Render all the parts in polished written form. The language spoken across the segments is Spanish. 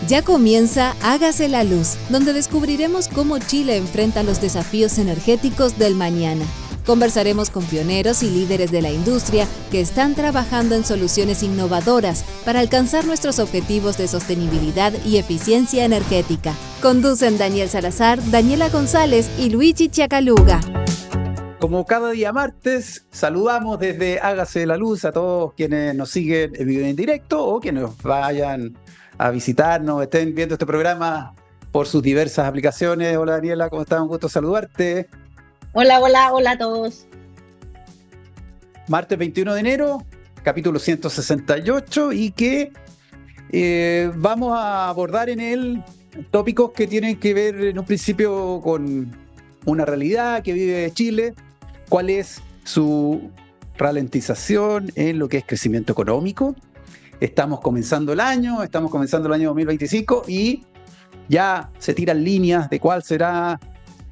Ya comienza Hágase la Luz, donde descubriremos cómo Chile enfrenta los desafíos energéticos del mañana. Conversaremos con pioneros y líderes de la industria que están trabajando en soluciones innovadoras para alcanzar nuestros objetivos de sostenibilidad y eficiencia energética. Conducen Daniel Salazar, Daniela González y Luigi Chiacaluga. Como cada día martes, saludamos desde Hágase la Luz a todos quienes nos siguen en vivo en directo o quienes vayan a visitarnos, estén viendo este programa por sus diversas aplicaciones. Hola Daniela, ¿cómo estás? Un gusto saludarte. Hola a todos. Martes 21 de enero, capítulo 168, y que vamos a abordar en él tópicos que tienen que ver en un principio con una realidad que vive Chile, cuál es su ralentización en lo que es crecimiento económico. Estamos comenzando el año 2025 y ya se tiran líneas de cuál será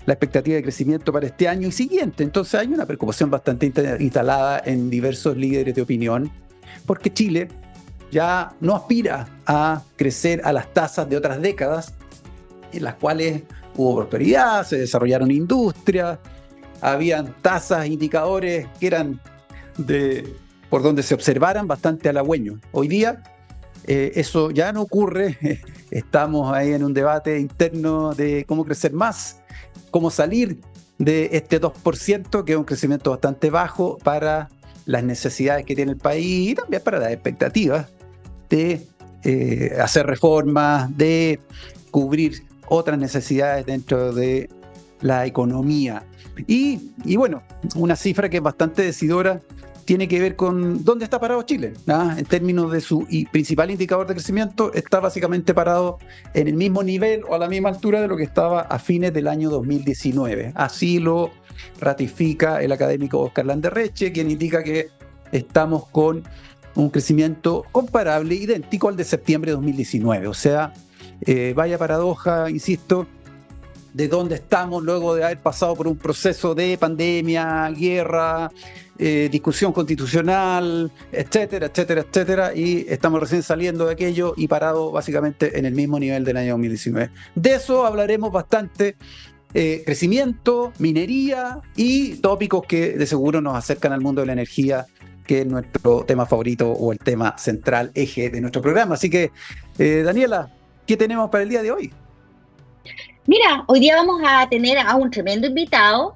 la expectativa de crecimiento para este año y siguiente. Entonces hay una preocupación bastante instalada en diversos líderes de opinión, porque Chile ya no aspira a crecer a las tasas de otras décadas en las cuales hubo prosperidad, se desarrollaron industrias, habían tasas, indicadores que eran por donde se observaran bastante halagüeños. Hoy día eso ya no ocurre, estamos ahí en un debate interno de cómo crecer más, cómo salir de este 2%, que es un crecimiento bastante bajo para las necesidades que tiene el país y también para las expectativas de hacer reformas, de cubrir otras necesidades dentro de la economía. Y bueno, una cifra que es bastante decidora tiene que ver con dónde está parado Chile, ¿no? En términos de su principal indicador de crecimiento, está básicamente parado en el mismo nivel o a la misma altura de lo que estaba a fines del año 2019. Así lo ratifica el académico Oscar Landerreche, quien indica que estamos con un crecimiento comparable, idéntico al de septiembre de 2019. O sea, vaya paradoja, insisto, de dónde estamos luego de haber pasado por un proceso de pandemia, guerra, discusión constitucional, etcétera, y estamos recién saliendo de aquello y parado básicamente en el mismo nivel del año 2019. De eso hablaremos bastante, crecimiento, minería y tópicos que de seguro nos acercan al mundo de la energía, que es nuestro tema favorito o el tema central, eje de nuestro programa. Así que, Daniela, ¿qué tenemos para el día de hoy? Mira, hoy día vamos a tener a un tremendo invitado.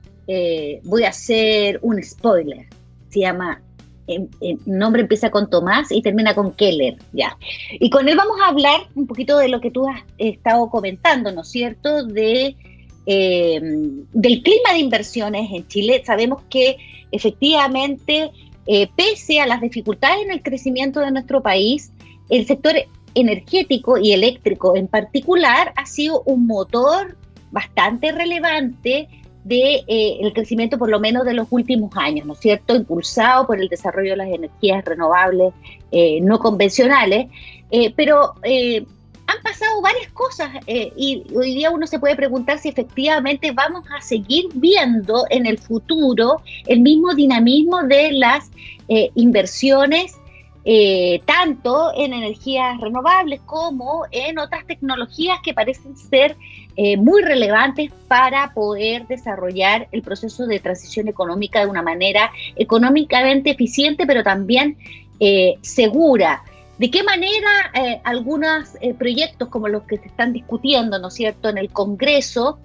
Voy a hacer un spoiler. Se llama, el nombre empieza con Tomás y termina con Keller, ya. Y con él vamos a hablar un poquito de lo que tú has estado comentando, ¿no es cierto? Del clima de inversiones en Chile. Sabemos que efectivamente, pese a las dificultades en el crecimiento de nuestro país, el sector energético y eléctrico en particular ha sido un motor bastante relevante del crecimiento, por lo menos de los últimos años, ¿no es cierto? Impulsado por el desarrollo de las energías renovables no convencionales, pero han pasado varias cosas y hoy día uno se puede preguntar si efectivamente vamos a seguir viendo en el futuro el mismo dinamismo de las inversiones, tanto en energías renovables como en otras tecnologías que parecen ser muy relevantes para poder desarrollar el proceso de transición económica de una manera económicamente eficiente, pero también segura. ¿De qué manera algunos proyectos como los que se están discutiendo, ¿no es cierto?, en el Congreso,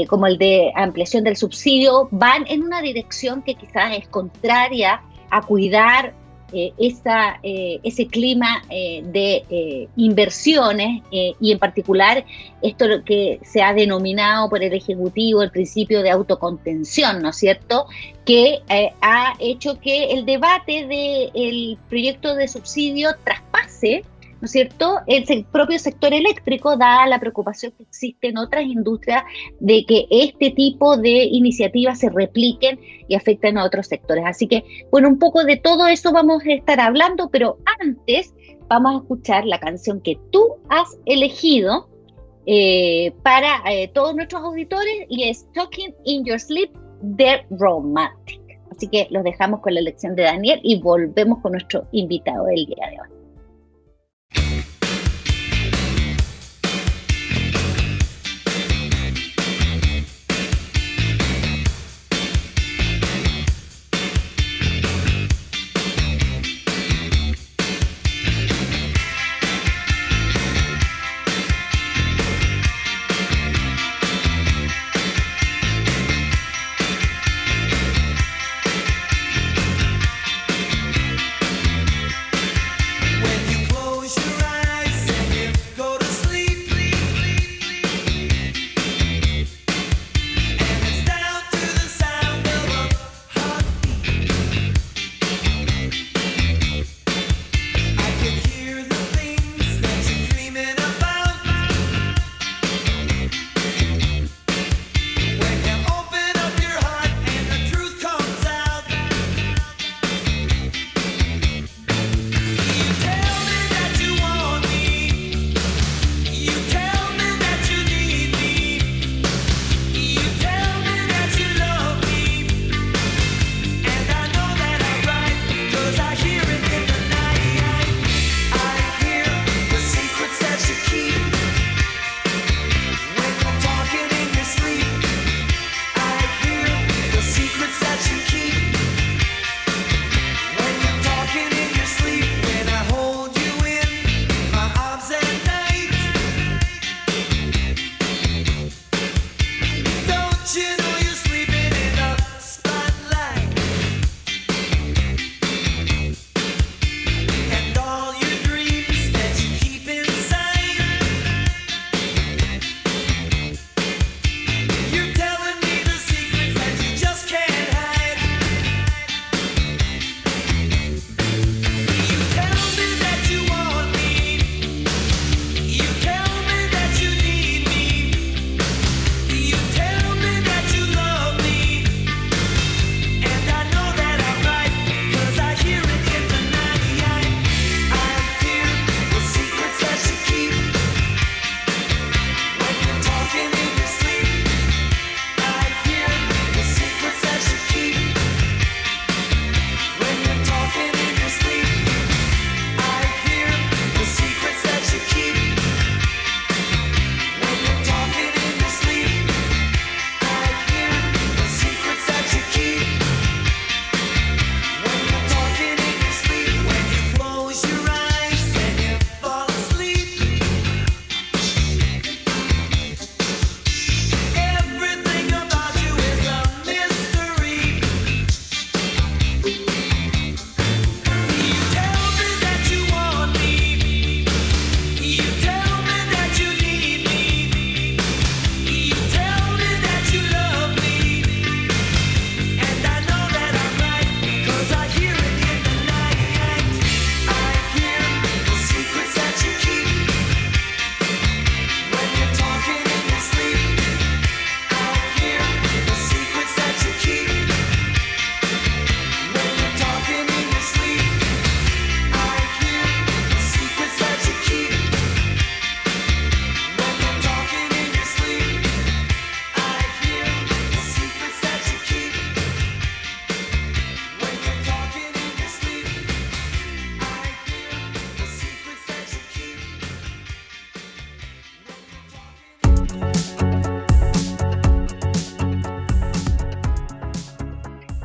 como el de ampliación del subsidio, van en una dirección que quizás es contraria a cuidar ese clima de inversiones y en particular esto lo que se ha denominado por el Ejecutivo el principio de autocontención, ¿no es cierto?, que ha hecho que el debate del proyecto de subsidio traspase, ¿no es cierto?, el propio sector eléctrico, dada la preocupación que existe en otras industrias de que este tipo de iniciativas se repliquen y afecten a otros sectores. Así que, bueno, un poco de todo eso vamos a estar hablando, pero antes vamos a escuchar la canción que tú has elegido para todos nuestros auditores y es Talking in Your Sleep de Romantic. Así que los dejamos con la elección de Daniel y volvemos con nuestro invitado del día de hoy.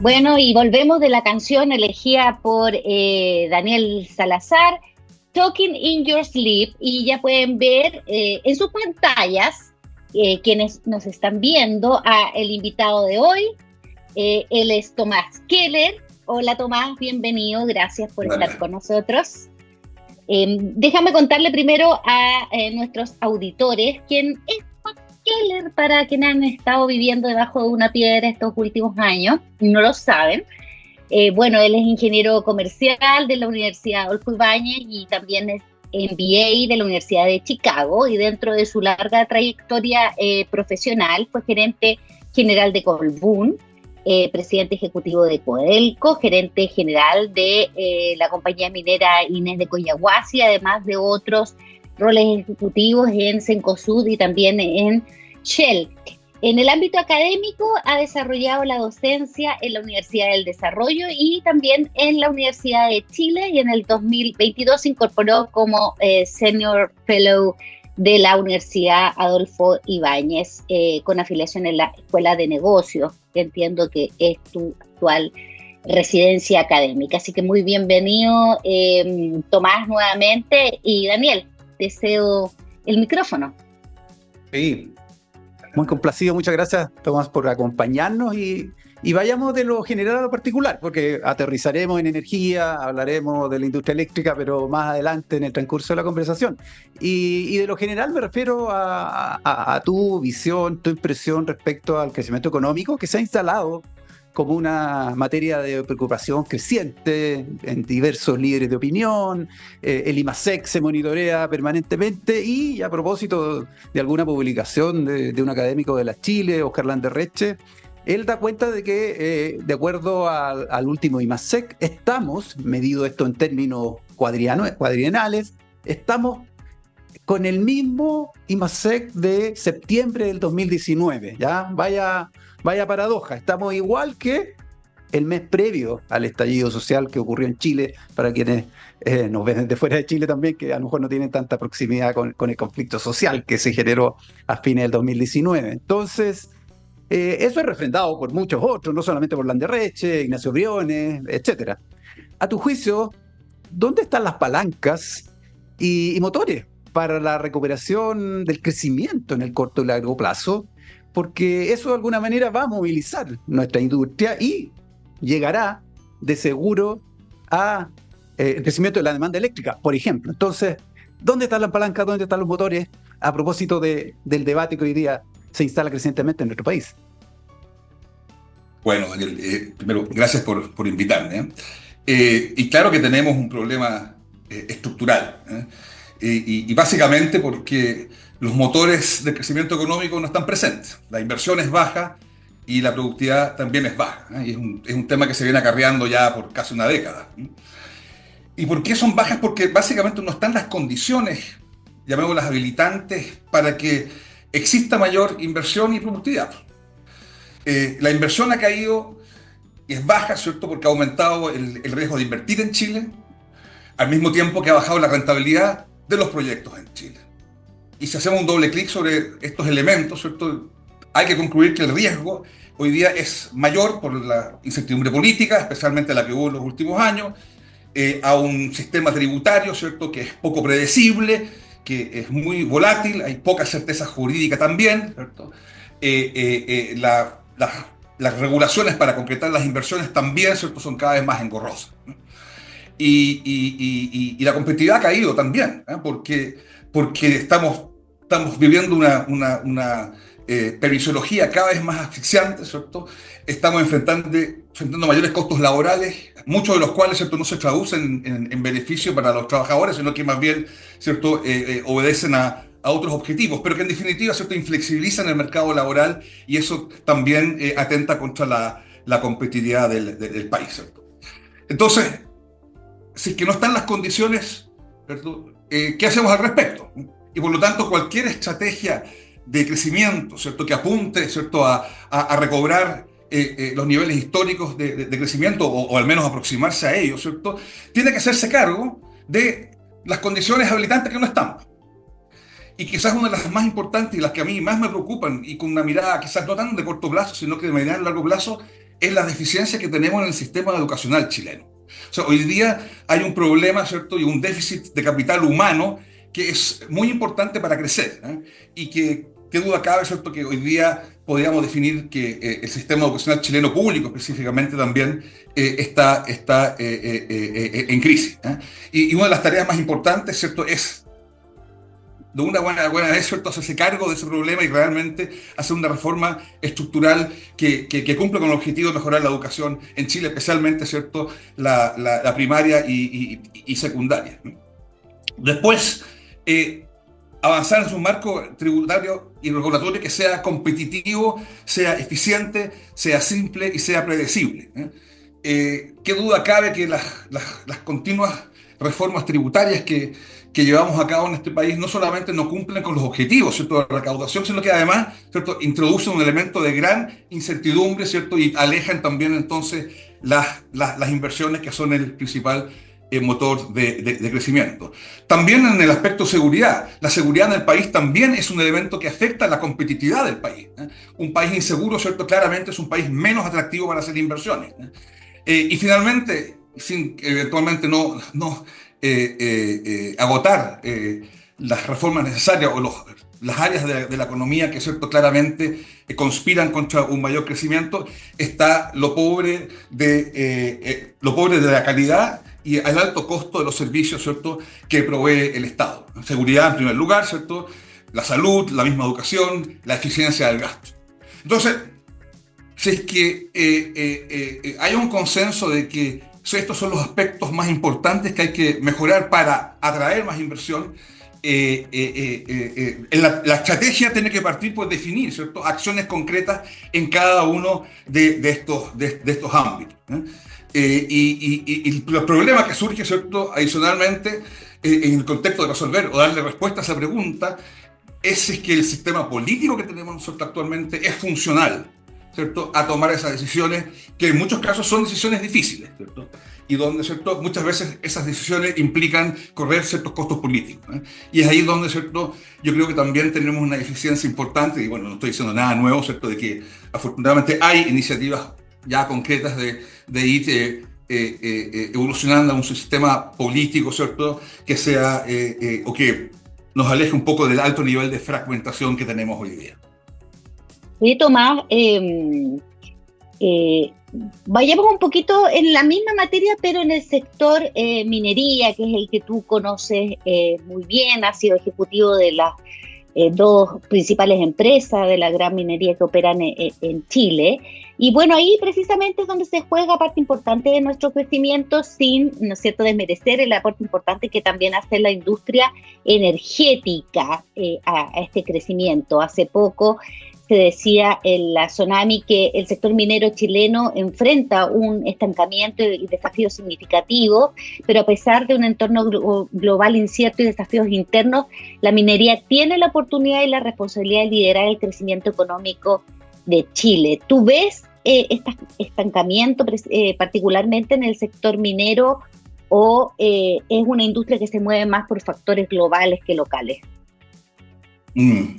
Bueno, y volvemos de la canción elegida por Daniel Salazar, Talking in Your Sleep, y ya pueden ver en sus pantallas, quienes nos están viendo, a el invitado de hoy. Él es Tomás Keller. Hola Tomás, bienvenido, gracias por estar con nosotros. Déjame contarle primero a nuestros auditores quién es Tomás Keller, para quienes han estado viviendo debajo de una piedra estos últimos años y no lo saben. Bueno, él es ingeniero comercial de la Universidad Adolfo Ibáñez y también es MBA de la Universidad de Chicago, y dentro de su larga trayectoria profesional fue gerente general de Colbún, presidente ejecutivo de Codelco, gerente general de la compañía minera Inés de Collahuasi, además de otros roles ejecutivos en Cencosud y también en Shell. En el ámbito académico ha desarrollado la docencia en la Universidad del Desarrollo y también en la Universidad de Chile, y en el 2022 se incorporó como Senior Fellow de la Universidad Adolfo Ibáñez, con afiliación en la Escuela de Negocios, que entiendo que es tu actual residencia académica. Así que muy bienvenido, Tomás, nuevamente, y Daniel, te cedo el micrófono. Sí, muy complacido, muchas gracias Tomás por acompañarnos, y vayamos de lo general a lo particular, porque aterrizaremos en energía, hablaremos de la industria eléctrica, pero más adelante en el transcurso de la conversación. Y de lo general me refiero a tu visión, tu impresión respecto al crecimiento económico, que se ha instalado como una materia de preocupación creciente en diversos líderes de opinión. El IMASEC se monitorea permanentemente, y a propósito de alguna publicación de un académico de la Chile, Oscar Landerreche, él da cuenta de que, de acuerdo al último IMASEC, estamos, medido esto en términos cuadrienales, estamos con el mismo IMASEC de septiembre del 2019. ¿Ya? Vaya paradoja, estamos igual que el mes previo al estallido social que ocurrió en Chile, para quienes nos ven desde fuera de Chile también, que a lo mejor no tienen tanta proximidad con el conflicto social que se generó a fines del 2019. Entonces, eso es refrendado por muchos otros, no solamente por Landerreche, Ignacio Briones, etc. A tu juicio, ¿dónde están las palancas y motores para la recuperación del crecimiento en el corto y largo plazo? Porque eso de alguna manera va a movilizar nuestra industria y llegará de seguro a el crecimiento de la demanda eléctrica, por ejemplo. Entonces, ¿dónde están las palancas, dónde están los motores a propósito del debate que hoy día se instala crecientemente en nuestro país? Bueno, Daniel, primero, gracias por invitarme. Y claro que tenemos un problema estructural, y básicamente porque los motores de crecimiento económico no están presentes. La inversión es baja y la productividad también es baja, y es un tema que se viene acarreando ya por casi una década. ¿Y por qué son bajas? Porque básicamente no están las condiciones, llamémoslas habilitantes, para que exista mayor inversión y productividad. La inversión ha caído y es baja, ¿cierto? Porque ha aumentado el riesgo de invertir en Chile, al mismo tiempo que ha bajado la rentabilidad de los proyectos en Chile. Y si hacemos un doble clic sobre estos elementos, ¿cierto?, hay que concluir que el riesgo hoy día es mayor por la incertidumbre política, especialmente la que hubo en los últimos años, a un sistema tributario, ¿cierto?, que es poco predecible, que es muy volátil, hay poca certeza jurídica también, ¿cierto? Las regulaciones para concretar las inversiones también, ¿cierto?, son cada vez más engorrosas, ¿no? Y la competitividad ha caído también, porque estamos viviendo una permisología cada vez más asfixiante, ¿cierto? Estamos enfrentando mayores costos laborales, muchos de los cuales, ¿cierto?, no se traducen en beneficio para los trabajadores, sino que más bien, ¿cierto?, obedecen a otros objetivos, pero que en definitiva, ¿cierto?, inflexibilizan el mercado laboral, y eso también atenta contra la competitividad del país, ¿cierto? Entonces, si es que no están las condiciones, ¿cierto?, ¿qué hacemos al respecto? Y por lo tanto, cualquier estrategia de crecimiento, ¿cierto?, que apunte, ¿cierto?, a recobrar los niveles históricos de crecimiento, o al menos aproximarse a ellos, ¿cierto?, tiene que hacerse cargo de las condiciones habilitantes que no estamos. Y quizás una de las más importantes y las que a mí más me preocupan, y con una mirada quizás no tan de corto plazo, sino que de mediano y largo plazo, es la deficiencia que tenemos en el sistema educacional chileno. O sea, hoy día hay un problema, ¿cierto? Y un déficit de capital humano que es muy importante para crecer, ¿eh? Y que, qué duda cabe, ¿cierto?, que hoy día podríamos definir que el sistema educacional chileno público específicamente también está en crisis, ¿eh? Y una de las tareas más importantes, ¿cierto?, es de una buena vez, ¿cierto?, hacerse cargo de ese problema y realmente hacer una reforma estructural que cumpla con el objetivo de mejorar la educación en Chile, especialmente, ¿cierto?, la primaria y secundaria. Después, avanzar en un marco tributario y regulatorio que sea competitivo, sea eficiente, sea simple y sea predecible. ¿Qué duda cabe que las continuas reformas tributarias que llevamos a cabo en este país no solamente no cumplen con los objetivos, ¿cierto?, de recaudación, sino que además, ¿cierto?, introducen un elemento de gran incertidumbre, ¿cierto?, y alejan también entonces las inversiones que son el principal motor de crecimiento. También en el aspecto seguridad. La seguridad en el país también es un elemento que afecta la competitividad del país, ¿eh? Un país inseguro, ¿cierto?, claramente es un país menos atractivo para hacer inversiones, ¿eh? Y finalmente, sin eventualmente no agotar las reformas necesarias o las áreas de la economía que, ¿cierto?, claramente conspiran contra un mayor crecimiento, está lo pobre de la calidad y el alto costo de los servicios, ¿cierto?, que provee el Estado. Seguridad en primer lugar, ¿cierto?, la salud, la misma educación, la eficiencia del gasto. Entonces, si es que hay un consenso de que estos son los aspectos más importantes que hay que mejorar para atraer más inversión, la estrategia tiene que partir por definir, ¿cierto?, acciones concretas en cada uno de estos ámbitos, ¿eh? Y el problema que surge, ¿cierto?, adicionalmente, en el contexto de resolver o darle respuesta a esa pregunta, es que el sistema político que tenemos nosotros actualmente es funcional, ¿cierto?, a tomar esas decisiones, que en muchos casos son decisiones difíciles, ¿cierto?, y donde, ¿cierto?, muchas veces esas decisiones implican correr ciertos costos políticos, ¿eh? Y es ahí donde, ¿cierto?, yo creo que también tenemos una deficiencia importante, y bueno, no estoy diciendo nada nuevo, ¿cierto?, de que afortunadamente hay iniciativas ya concretas de ir evolucionando a un sistema político, ¿cierto?, que sea, o que nos aleje un poco del alto nivel de fragmentación que tenemos hoy día. Oye, Tomás, vayamos un poquito en la misma materia, pero en el sector minería, que es el que tú conoces muy bien, has sido ejecutivo de las dos principales empresas de la gran minería que operan en Chile. Y bueno, ahí precisamente es donde se juega parte importante de nuestro crecimiento, sin, ¿no es cierto?, desmerecer el aporte importante que también hace la industria energética a este crecimiento. Hace poco se decía en la Sonami que el sector minero chileno enfrenta un estancamiento y desafíos significativos, pero a pesar de un entorno global incierto y desafíos internos, la minería tiene la oportunidad y la responsabilidad de liderar el crecimiento económico de Chile. ¿Tú ves este estancamiento particularmente en el sector minero o es una industria que se mueve más por factores globales que locales?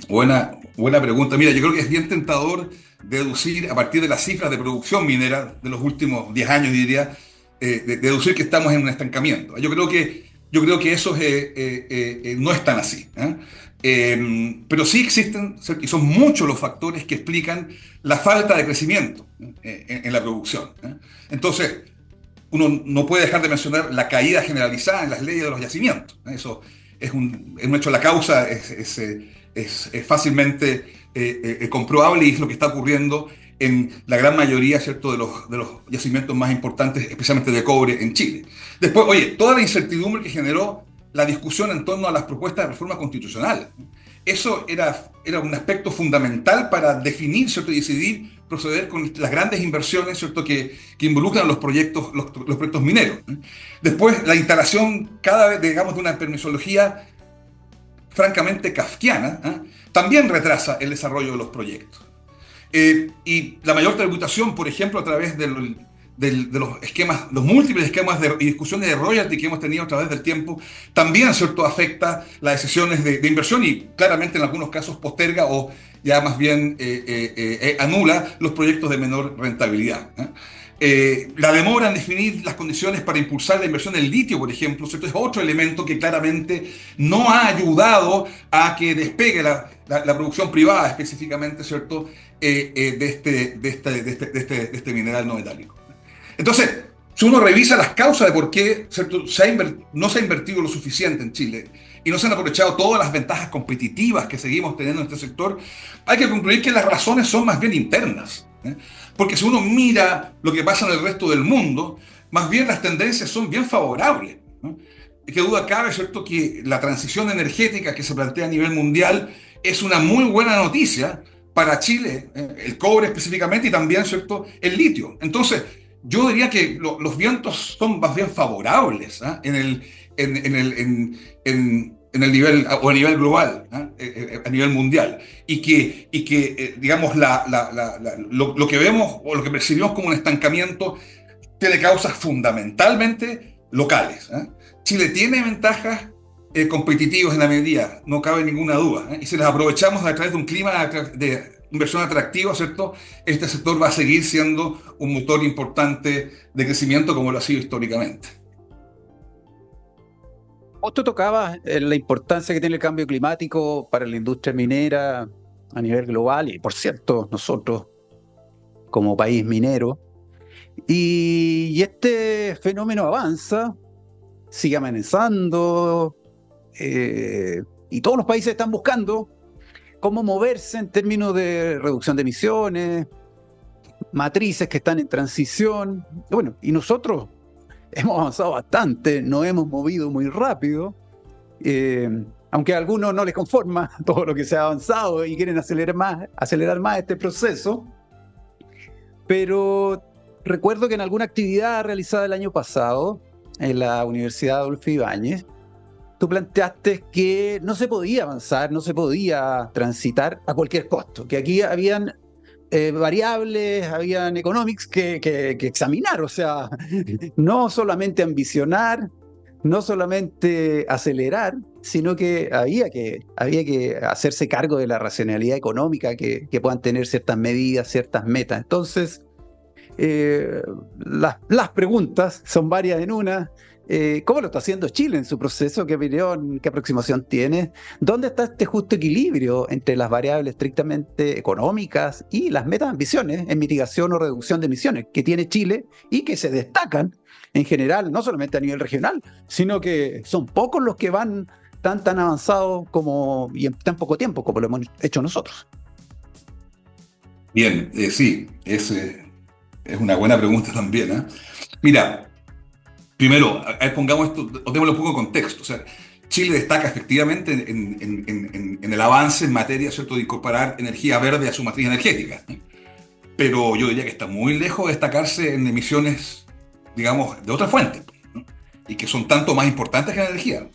Buena pregunta. Mira, yo creo que es bien tentador deducir a partir de las cifras de producción minera de los últimos 10 años, diría, deducir que estamos en un estancamiento. Yo creo que eso no es tan así, ¿eh? Pero sí existen, y son muchos los factores que explican la falta de crecimiento en la producción, ¿eh? Entonces, uno no puede dejar de mencionar la caída generalizada en las leyes de los yacimientos, ¿eh? Eso es un hecho, la causa es fácilmente comprobable y es lo que está ocurriendo en la gran mayoría, ¿cierto?, de los yacimientos más importantes, especialmente de cobre en Chile. Después, oye, toda la incertidumbre que generó la discusión en torno a las propuestas de reforma constitucional. Eso era un aspecto fundamental para definir, ¿cierto?, y decidir proceder con las grandes inversiones, ¿cierto?, que involucran los proyectos mineros. Después, la instalación cada vez, digamos, de una permisología francamente kafkiana, ¿eh?, también retrasa el desarrollo de los proyectos. Y la mayor tributación, por ejemplo, a través de los esquemas, los múltiples esquemas y discusiones de royalty que hemos tenido a través del tiempo, también, ¿cierto?, afecta las decisiones de inversión y claramente en algunos casos posterga o ya más bien anula los proyectos de menor rentabilidad. La demora en definir las condiciones para impulsar la inversión en litio, por ejemplo, ¿cierto? Es otro elemento que claramente no ha ayudado a que despegue la producción privada específicamente, ¿cierto? De este mineral no metálico. Entonces, si uno revisa las causas de por qué, ¿cierto?, no se ha invertido lo suficiente en Chile y no se han aprovechado todas las ventajas competitivas que seguimos teniendo en este sector, hay que concluir que las razones son más bien internas. Porque si uno mira lo que pasa en el resto del mundo, más bien las tendencias son bien favorables. Qué duda cabe, ¿cierto?, que la transición energética que se plantea a nivel mundial es una muy buena noticia para Chile, el cobre específicamente y también, ¿cierto?, el litio. Entonces, yo diría que los vientos son más bien favorables en el nivel, o a nivel global, a nivel mundial, y que digamos, lo que vemos o lo que percibimos como un estancamiento tiene causas fundamentalmente locales. Chile tiene ventajas competitivas en la medida, no cabe ninguna duda, y si las aprovechamos a través de un clima de inversión atractiva, ¿cierto?, este sector va a seguir siendo un motor importante de crecimiento como lo ha sido históricamente. Otro tocaba la importancia que tiene el cambio climático para la industria minera a nivel global y, por cierto, nosotros como país minero. Y este fenómeno avanza, sigue amenazando, y todos los países están buscando cómo moverse en términos de reducción de emisiones, matrices que están en transición. Bueno, y nosotros hemos avanzado bastante, nos hemos movido muy rápido, aunque a algunos no les conforma todo lo que se ha avanzado y quieren acelerar más este proceso. Pero recuerdo que en alguna actividad realizada el año pasado en la Universidad Adolfo Ibáñez, tú planteaste que no se podía avanzar, no se podía transitar a cualquier costo, que aquí habían variables, habían economics que examinar, o sea, no solamente ambicionar, no solamente acelerar, sino que había que hacerse cargo de la racionalidad económica que puedan tener ciertas medidas, ciertas metas. Entonces, las preguntas son varias en una. ¿Cómo lo está haciendo Chile en su proceso? ¿Qué opinión, qué aproximación tiene? ¿Dónde está este justo equilibrio entre las variables estrictamente económicas y las metas ambiciones en mitigación o reducción de emisiones que tiene Chile y que se destacan en general, no solamente a nivel regional, sino que son pocos los que van tan avanzados y en tan poco tiempo como lo hemos hecho nosotros? Bien, sí, es una buena pregunta también. Mira, primero, pongamos esto, o démosle un poco de contexto. O sea, Chile destaca efectivamente en el avance en materia, ¿cierto?, de incorporar energía verde a su matriz energética. Pero yo diría que está muy lejos de destacarse en emisiones, digamos, de otras fuentes, ¿no?, y que son tanto más importantes que la energía.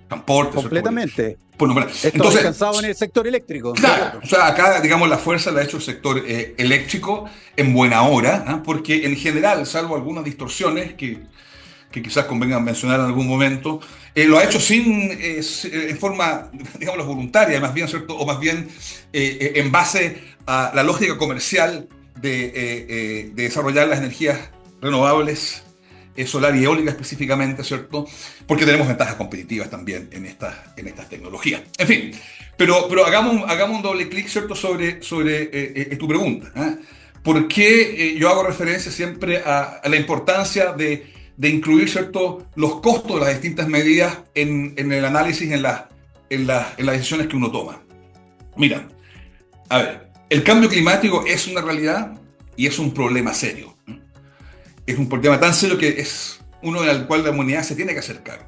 Transporte. Completamente. Entonces, esto descansado en el sector eléctrico. Claro, o sea, acá, digamos, la fuerza la ha hecho el sector eléctrico en buena hora, porque en general, salvo algunas distorsiones que quizás convenga mencionar en algún momento, lo ha hecho en forma, digamos, voluntaria, más bien, ¿cierto?, o más bien en base a la lógica comercial de desarrollar las energías renovables, solar y eólica específicamente, ¿cierto?, porque tenemos ventajas competitivas también en estas tecnologías. En fin, pero hagamos un doble clic, ¿cierto?, sobre tu pregunta. ¿Por qué yo hago referencia siempre a la importancia de incluir, ¿cierto?, los costos de las distintas medidas en el análisis, en las decisiones que uno toma? Mira, a ver, el cambio climático es una realidad y es un problema serio. Es un problema tan serio que es uno al cual la humanidad se tiene que hacer cargo.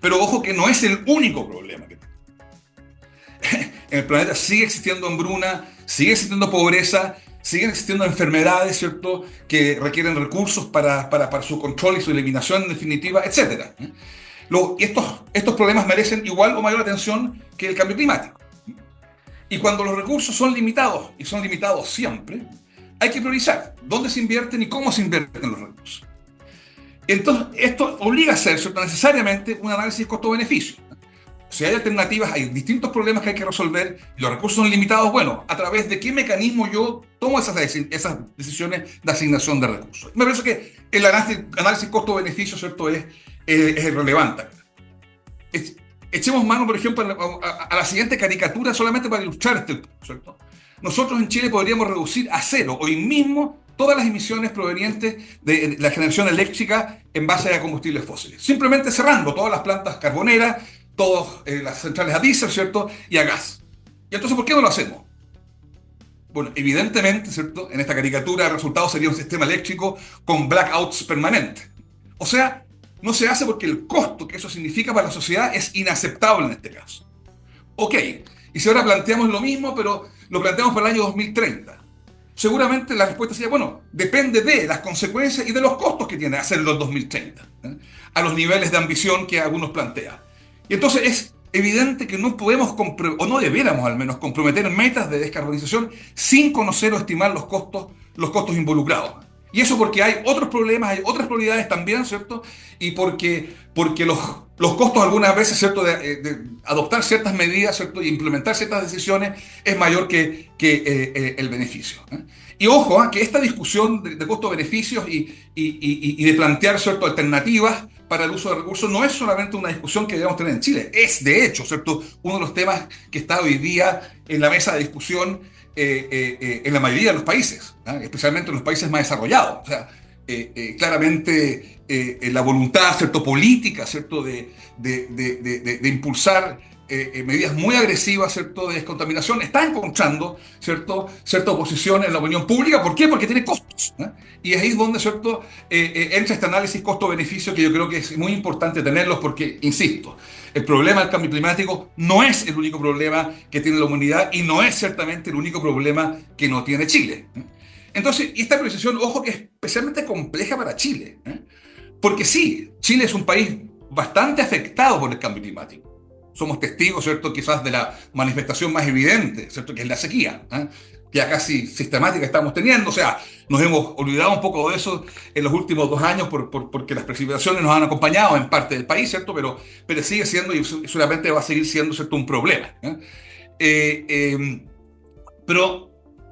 Pero ojo que no es el único problema que tenemos. En el planeta sigue existiendo hambruna, sigue existiendo pobreza, siguen existiendo enfermedades, ¿cierto?, que requieren recursos para su control y su eliminación definitiva, etc. Estos problemas merecen igual o mayor atención que el cambio climático. Y cuando los recursos son limitados, y son limitados siempre, hay que priorizar dónde se invierten y cómo se invierten los recursos. Entonces, esto obliga a hacer, ¿cierto?, necesariamente un análisis costo-beneficio. Si hay alternativas, hay distintos problemas que hay que resolver, y los recursos son limitados, bueno, ¿a través de qué mecanismo yo tomo esas decisiones de asignación de recursos? Me parece que el análisis costo-beneficio, ¿cierto?, es relevante. Echemos mano, por ejemplo, a la siguiente caricatura solamente para ilustrar este punto, ¿cierto? Nosotros en Chile podríamos reducir a cero hoy mismo todas las emisiones provenientes de la generación eléctrica en base a combustibles fósiles. Simplemente cerrando todas las plantas carboneras, todas las centrales a diésel, ¿cierto?, y a gas. ¿Y entonces por qué no lo hacemos? Bueno, evidentemente, ¿cierto?, en esta caricatura el resultado sería un sistema eléctrico con blackouts permanentes. O sea, no se hace porque el costo que eso significa para la sociedad es inaceptable en este caso. Ok, y si ahora planteamos lo mismo, pero lo planteamos para el año 2030, seguramente la respuesta sería, bueno, depende de las consecuencias y de los costos que tiene hacerlo en 2030, a los niveles de ambición que algunos plantean. Y entonces es evidente que no podemos, o no debiéramos al menos, comprometer metas de descarbonización sin conocer o estimar los costos involucrados. Y eso porque hay otros problemas, hay otras prioridades también, ¿cierto? Y porque los costos algunas veces, ¿cierto?, de adoptar ciertas medidas, ¿cierto?, y implementar ciertas decisiones es mayor que el beneficio. Y ojo, que esta discusión de costo-beneficios y de plantear, ¿cierto?, alternativas para el uso de recursos no es solamente una discusión que debemos tener en Chile. Es, de hecho, ¿cierto?, uno de los temas que está hoy día en la mesa de discusión en la mayoría de los países, especialmente en los países más desarrollados. O sea, claramente la voluntad, ¿cierto?, política, ¿cierto?, de impulsar medidas muy agresivas, ¿cierto?, de descontaminación, está encontrando, ¿cierto?, cierta oposición en la opinión pública. ¿Por qué? Porque tiene costos. Y es ahí donde, ¿cierto?, entra este análisis costo-beneficio, que yo creo que es muy importante tenerlos porque, insisto, el problema del cambio climático no es el único problema que tiene la humanidad y no es ciertamente el único problema que no tiene Chile. Entonces, esta apreciación, ojo, que es especialmente compleja para Chile. Porque sí, Chile es un país bastante afectado por el cambio climático. Somos testigos, ¿cierto?, quizás de la manifestación más evidente, ¿cierto?, que es la sequía, que ya casi sistemática estamos teniendo. O sea, nos hemos olvidado un poco de eso en los últimos 2 años porque las precipitaciones nos han acompañado en parte del país, ¿cierto?, pero sigue siendo y seguramente va a seguir siendo, ¿cierto?, un problema. Pero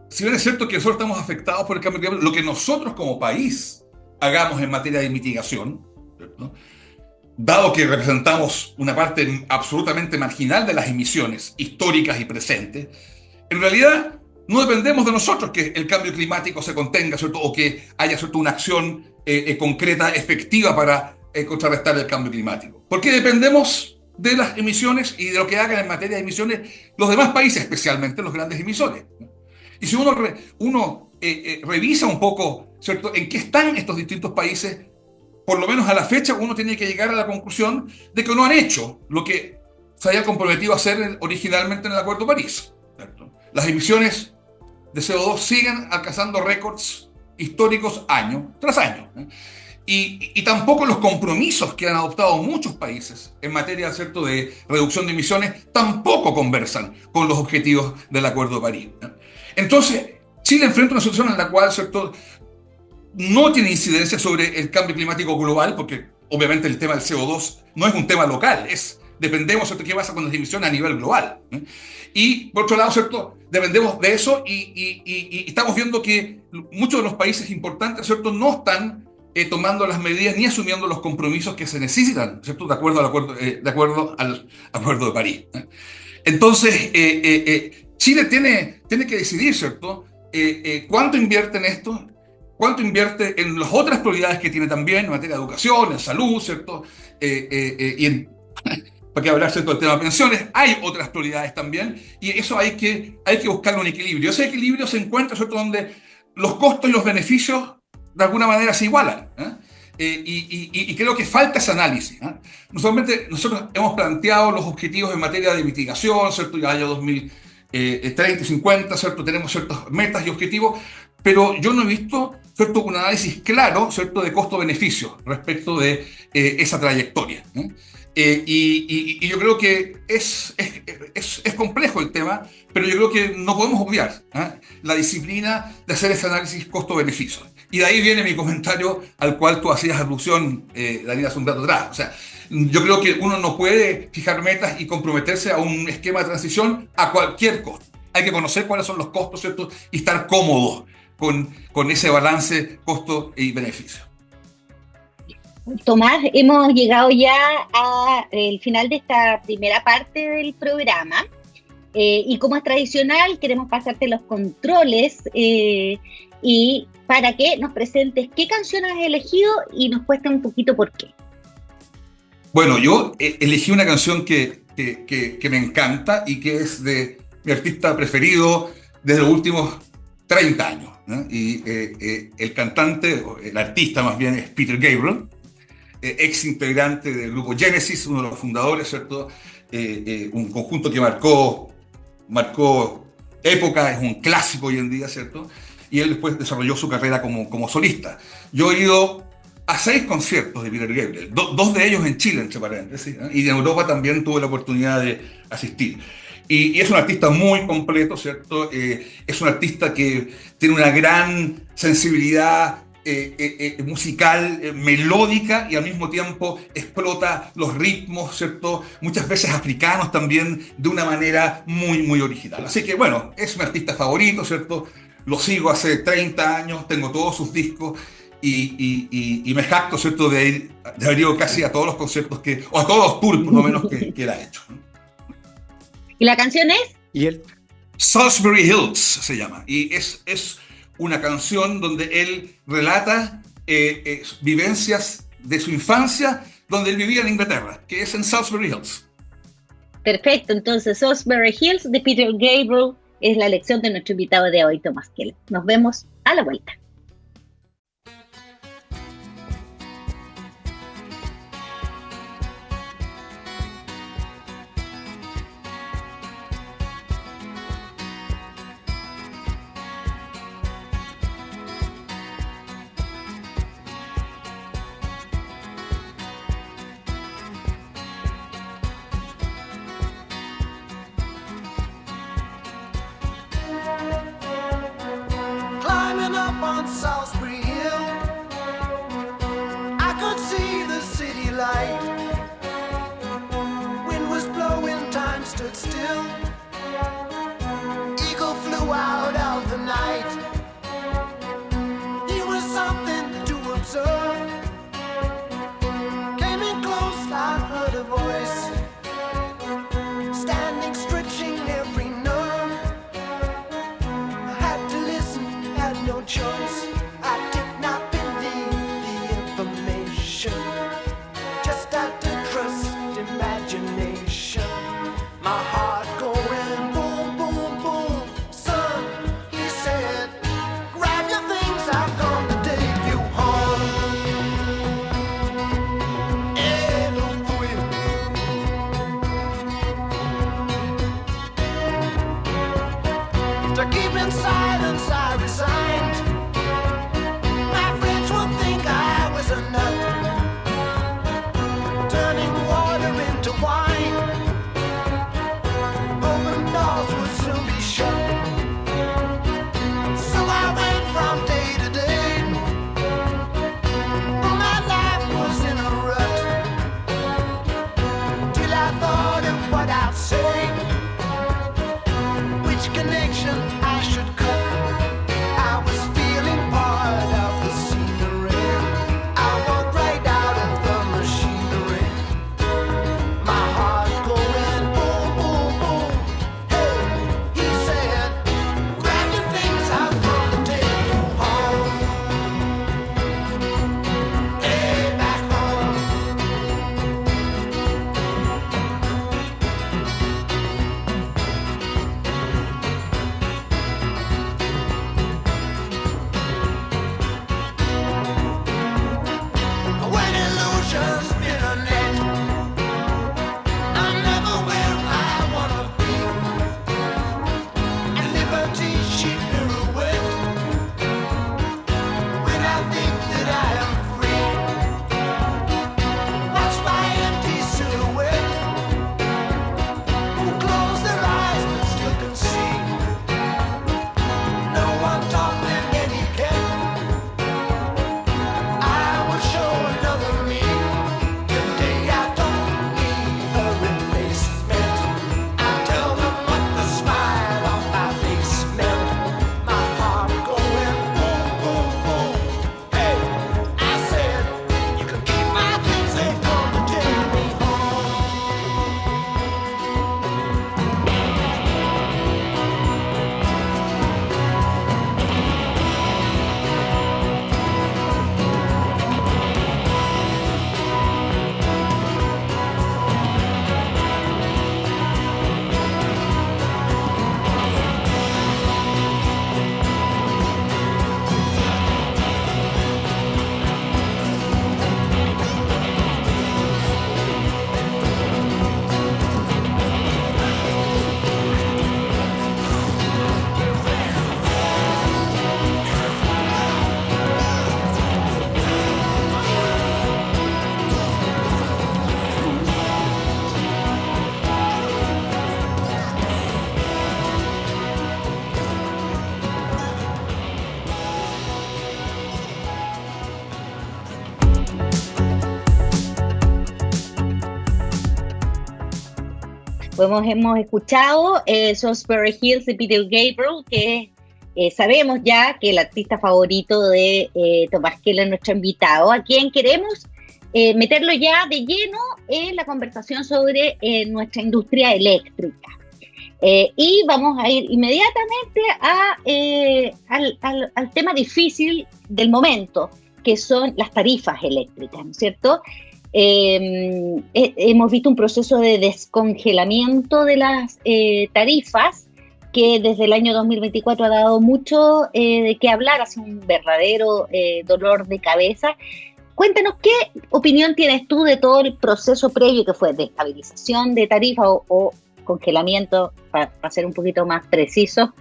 si bien es cierto que nosotros estamos afectados por el cambio climático, lo que nosotros como país hagamos en materia de mitigación, ¿cierto?, dado que representamos una parte absolutamente marginal de las emisiones históricas y presentes, en realidad no dependemos de nosotros que el cambio climático se contenga, ¿cierto?, o que haya, ¿cierto?, una acción concreta, efectiva para contrarrestar el cambio climático. Porque dependemos de las emisiones y de lo que hagan en materia de emisiones los demás países, especialmente los grandes emisores. Y si uno revisa un poco, ¿cierto?, en qué están estos distintos países, por lo menos a la fecha uno tiene que llegar a la conclusión de que no han hecho lo que se había comprometido a hacer originalmente en el Acuerdo de París, ¿cierto? Las emisiones de CO2 siguen alcanzando récords históricos año tras año. Y tampoco los compromisos que han adoptado muchos países en materia, ¿cierto?, de reducción de emisiones tampoco conversan con los objetivos del Acuerdo de París. Entonces, Chile enfrenta una situación en la cual, ¿cierto?, no tiene incidencia sobre el cambio climático global, porque obviamente el tema del CO2 no es un tema local, dependemos, ¿cierto?, qué pasa con las emisiones a nivel global. Y por otro lado, ¿cierto?, dependemos de eso y estamos viendo que muchos de los países importantes, ¿cierto?, no están tomando las medidas ni asumiendo los compromisos que se necesitan, ¿cierto?, de acuerdo al Acuerdo de París. Entonces, Chile tiene que decidir, ¿cierto?, cuánto invierte en esto, cuánto invierte en las otras prioridades que tiene también en materia de educación, en salud, ¿cierto? ¿Para qué hablar, ¿cierto?, del tema de pensiones? Hay otras prioridades también y eso hay que buscar un equilibrio. Ese equilibrio se encuentra, ¿cierto?, donde los costos y los beneficios de alguna manera se igualan. Y creo que falta ese análisis. Nosotros hemos planteado los objetivos en materia de mitigación, ¿cierto?, ya año 2030 y 50, ¿cierto?, tenemos ciertas metas y objetivos, pero yo no he visto, ¿cierto?, un análisis claro, ¿cierto?, de costo-beneficio respecto de esa trayectoria. Y yo creo que es complejo el tema, pero yo creo que no podemos obviar la disciplina de hacer ese análisis costo-beneficio. Y de ahí viene mi comentario al cual tú hacías alusión, Daniel, hace un rato atrás. O sea, Yo creo que uno no puede fijar metas y comprometerse a un esquema de transición a cualquier costo. Hay que conocer cuáles son los costos, ¿cierto? Y estar cómodo con ese balance costo y beneficio. Tomás, hemos llegado ya al final de esta primera parte del programa. Y como es tradicional, queremos pasarte los controles y para que nos presentes qué canción has elegido y nos cueste un poquito por qué. Bueno, yo elegí una canción que me encanta y que es de mi artista preferido desde los últimos 30 años, ¿no? Y el cantante, el artista más bien, es Peter Gabriel, ex integrante del grupo Genesis, uno de los fundadores, ¿cierto? Un conjunto que marcó época, es un clásico hoy en día, ¿cierto? Y él después desarrolló su carrera como solista. Yo he ido a 6 conciertos de Peter Gabriel, 2 de ellos en Chile, entre paréntesis, ¿no? Y en Europa también tuve la oportunidad de asistir. Y es un artista muy completo, ¿cierto? Es un artista que tiene una gran sensibilidad musical, melódica, y al mismo tiempo explota los ritmos, ¿cierto? Muchas veces africanos también, de una manera muy, muy original. Así que, bueno, es mi artista favorito, ¿cierto? Lo sigo hace 30 años, tengo todos sus discos, y me jacto, ¿cierto?, de haber ido casi a todos los conciertos o a todos los tours, por lo menos, que él ha hecho. ¿Y la canción es? Y él. Salisbury Hills se llama, y es una canción donde él relata vivencias de su infancia, donde él vivía en Inglaterra, que es en Salisbury Hills. Perfecto, entonces Salisbury Hills de Peter Gabriel es la elección de nuestro invitado de hoy, Tomás Keller. Nos vemos a la vuelta. Connection I should cut. Pues hemos escuchado Salisbury Hills de Peter Gabriel, que sabemos ya que el artista favorito de Tomás Keller es nuestro invitado, a quien queremos meterlo ya de lleno en la conversación sobre nuestra industria eléctrica. Y vamos a ir inmediatamente al tema difícil del momento, que son las tarifas eléctricas, ¿no es cierto? Hemos visto un proceso de descongelamiento de las tarifas que desde el año 2024 ha dado mucho de qué hablar, ha sido un verdadero dolor de cabeza. Cuéntanos, ¿qué opinión tienes tú de todo el proceso previo que fue de estabilización de tarifa o congelamiento, para ser un poquito más preciso,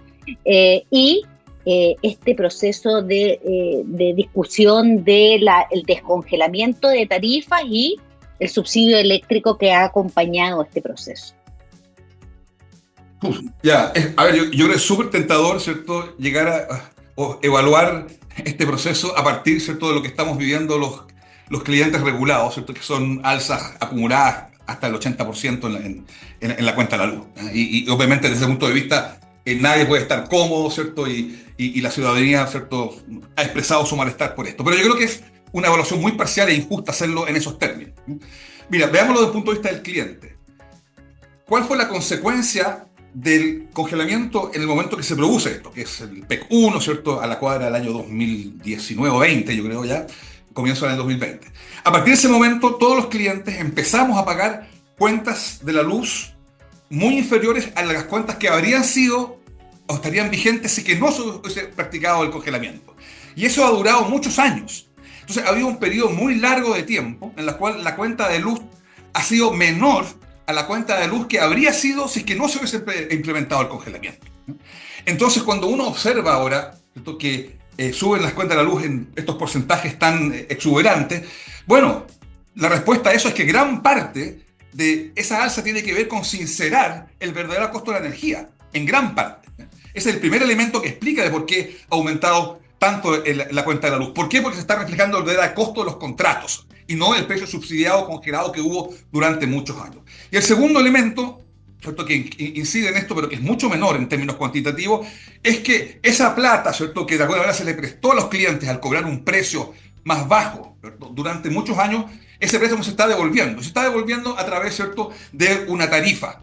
y este proceso de discusión del descongelamiento de tarifas y el subsidio eléctrico que ha acompañado este proceso? A ver, yo creo que es súper tentador, ¿cierto?, llegar o evaluar este proceso a partir, ¿cierto?, de lo que estamos viviendo los clientes regulados, ¿cierto?, que son alzas acumuladas hasta el 80% en la cuenta de la luz. Y obviamente desde ese punto de vista nadie puede estar cómodo, ¿cierto?, y la ciudadanía, ¿cierto?, ha expresado su malestar por esto. Pero yo creo que es una evaluación muy parcial e injusta hacerlo en esos términos. Mira, veámoslo desde el punto de vista del cliente. ¿Cuál fue la consecuencia del congelamiento en el momento que se produce esto? Que es el PEC 1, ¿cierto?, a la cuadra del año 2019 o 20, yo creo ya, comienzo del año 2020. A partir de ese momento, todos los clientes empezamos a pagar cuentas de la luz muy inferiores a las cuentas que habrían sido o estarían vigentes si que no se hubiese practicado el congelamiento. Y eso ha durado muchos años. Entonces ha habido un periodo muy largo de tiempo en el cual la cuenta de luz ha sido menor a la cuenta de luz que habría sido si es que no se hubiese implementado el congelamiento. Entonces, cuando uno observa ahora, ¿cierto?, que suben las cuentas de la luz en estos porcentajes tan exuberantes, bueno, la respuesta a eso es que gran parte de esa alza tiene que ver con sincerar el verdadero costo de la energía, en gran parte. Ese es el primer elemento que explica de por qué ha aumentado tanto la cuenta de la luz. ¿Por qué? Porque se está reflejando el verdadero costo de los contratos y no el precio subsidiado congelado que hubo durante muchos años. Y el segundo elemento, ¿cierto?, que incide en esto, pero que es mucho menor en términos cuantitativos, es que esa plata, ¿cierto?, que de alguna manera se le prestó a los clientes al cobrar un precio más bajo, ¿cierto?, durante muchos años, ese préstamo se está devolviendo. Se está devolviendo a través, ¿cierto?, de una tarifa,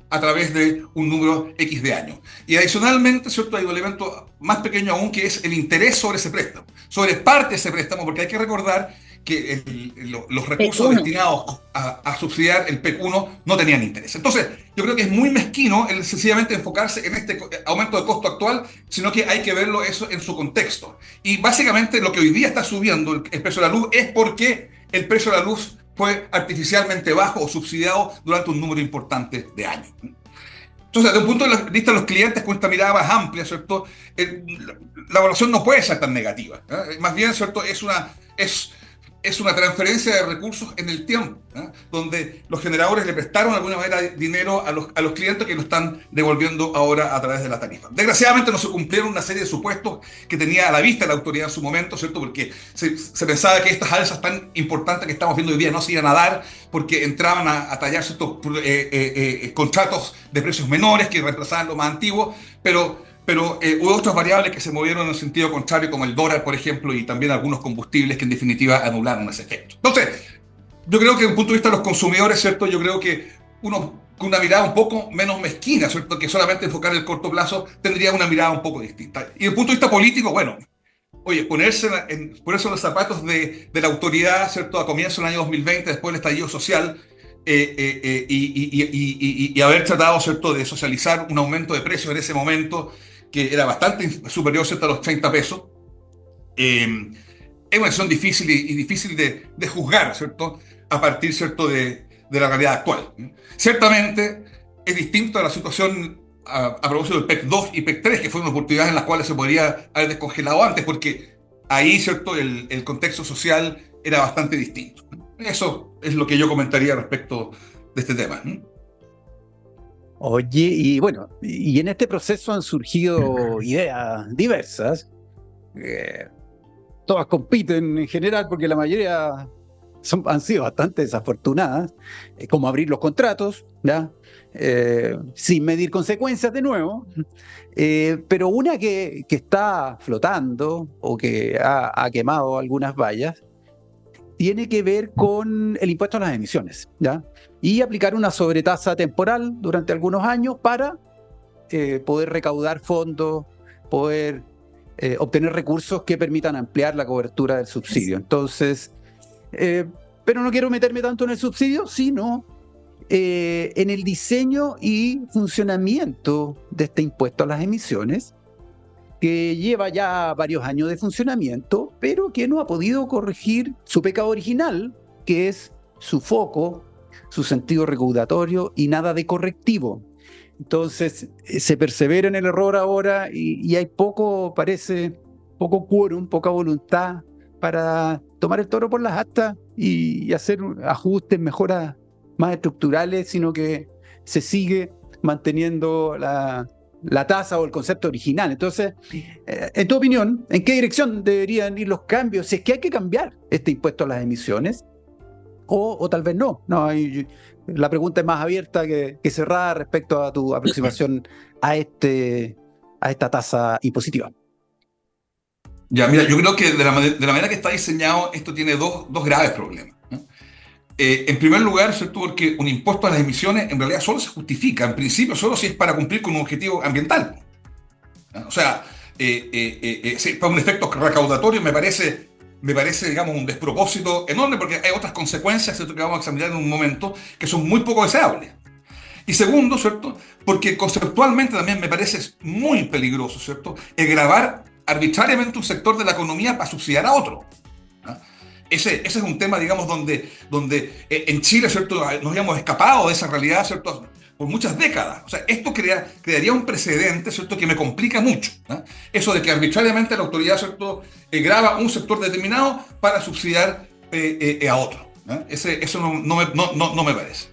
a través de un número X de años. Y adicionalmente, ¿cierto?, hay un elemento más pequeño aún, que es el interés sobre ese préstamo, sobre parte de ese préstamo, porque hay que recordar que los recursos destinados a subsidiar el PEC 1 no tenían interés. Entonces, yo creo que es muy mezquino el sencillamente enfocarse en este aumento de costo actual, sino que hay que verlo eso en su contexto. Y básicamente lo que hoy día está subiendo el precio de la luz es porque el precio de la luz fue artificialmente bajo o subsidiado durante un número importante de años. Entonces, desde un punto de vista de los clientes, con esta mirada más amplia, ¿cierto?, la evaluación no puede ser tan negativa. Más bien, ¿cierto?, es una transferencia de recursos en el tiempo, donde los generadores le prestaron de alguna manera dinero a los clientes que lo están devolviendo ahora a través de la tarifa. Desgraciadamente no se cumplieron una serie de supuestos que tenía a la vista la autoridad en su momento, ¿cierto?, porque se pensaba que estas alzas tan importantes que estamos viendo hoy día no se iban a dar porque entraban a tallar ciertos contratos de precios menores que reemplazaban lo más antiguo, pero hubo otras variables que se movieron en el sentido contrario, como el dólar, por ejemplo, y también algunos combustibles que en definitiva anularon ese efecto. Entonces, yo creo que desde el punto de vista de los consumidores, ¿cierto?, yo creo que uno con una mirada un poco menos mezquina, ¿cierto?, que solamente enfocar el corto plazo, tendría una mirada un poco distinta. Y desde el punto de vista político, bueno, oye, ponerse los zapatos de la autoridad, ¿cierto?, a comienzo del año 2020, después del estallido social, y haber tratado, ¿cierto?, de socializar un aumento de precios en ese momento, que era bastante superior, ¿cierto?, a los 30 pesos, es una decisión difícil y difícil de juzgar, ¿cierto?, a partir, ¿cierto?, de la realidad actual. Ciertamente es distinto a la situación a propósito del PEC 2 y PEC 3, que fueron oportunidades en las cuales se podría haber descongelado antes, porque ahí, ¿cierto?, el contexto social era bastante distinto. Eso es lo que yo comentaría respecto de este tema. Oye, y bueno, y en este proceso han surgido ideas diversas. Todas compiten en general porque la mayoría han sido bastante desafortunadas, como abrir los contratos, ¿ya? Sin medir consecuencias de nuevo, pero una que está flotando o que ha quemado algunas vallas tiene que ver con el impuesto a las emisiones, ¿ya? Y aplicar una sobretasa temporal durante algunos años para poder recaudar fondos, poder obtener recursos que permitan ampliar la cobertura del subsidio. Entonces, pero no quiero meterme tanto en el subsidio, sino en el diseño y funcionamiento de este impuesto a las emisiones, que lleva ya varios años de funcionamiento, pero que no ha podido corregir su pecado original, que es su foco, su sentido recaudatorio y nada de correctivo. Entonces, se persevera en el error ahora y hay poco quórum, poca voluntad para tomar el toro por las astas y hacer ajustes, mejoras más estructurales, sino que se sigue manteniendo la tasa o el concepto original. Entonces, en tu opinión, ¿en qué dirección deberían ir los cambios? Si es que hay que cambiar este impuesto a las emisiones, o tal vez no. La pregunta es más abierta que cerrada respecto a tu aproximación a esta tasa impositiva. Ya, mira, yo creo que de la manera que está diseñado, esto tiene dos graves problemas, ¿no? En primer lugar, ¿cierto? Porque un impuesto a las emisiones en realidad solo se justifica, en principio, solo si es para cumplir con un objetivo ambiental, ¿no? O sea, para un efecto recaudatorio me parece, digamos, un despropósito enorme, porque hay otras consecuencias, ¿cierto?, que vamos a examinar en un momento, que son muy poco deseables. Y segundo, ¿cierto?, porque conceptualmente también me parece muy peligroso, ¿cierto?, gravar arbitrariamente un sector de la economía para subsidiar a otro, ¿no? Ese es un tema, digamos, donde en Chile, ¿cierto?, nos habíamos escapado de esa realidad, ¿cierto?, por muchas décadas. O sea, esto crearía un precedente, ¿cierto?, que me complica mucho, ¿no? Eso de que arbitrariamente la autoridad, ¿cierto?, grava un sector determinado para subsidiar a otro, ¿no? Eso no me parece.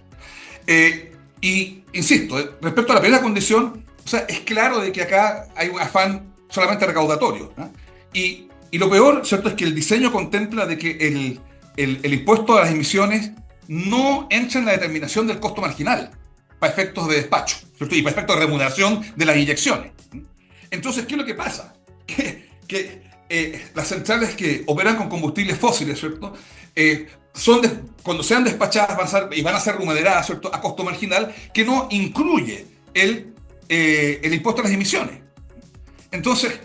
Y insisto, respecto a la primera condición, o sea, es claro de que acá hay un afán solamente recaudatorio, ¿no? Y lo peor, ¿cierto?, es que el diseño contempla de que el impuesto a las emisiones no entra en la determinación del costo marginal para efectos de despacho, ¿cierto?, y para efectos de remuneración de las inyecciones. Entonces, ¿qué es lo que pasa? Que las centrales que operan con combustibles fósiles, ¿cierto?, cuando sean despachadas van a ser remuneradas, ¿cierto?, a costo marginal, que no incluye el impuesto a las emisiones. Entonces,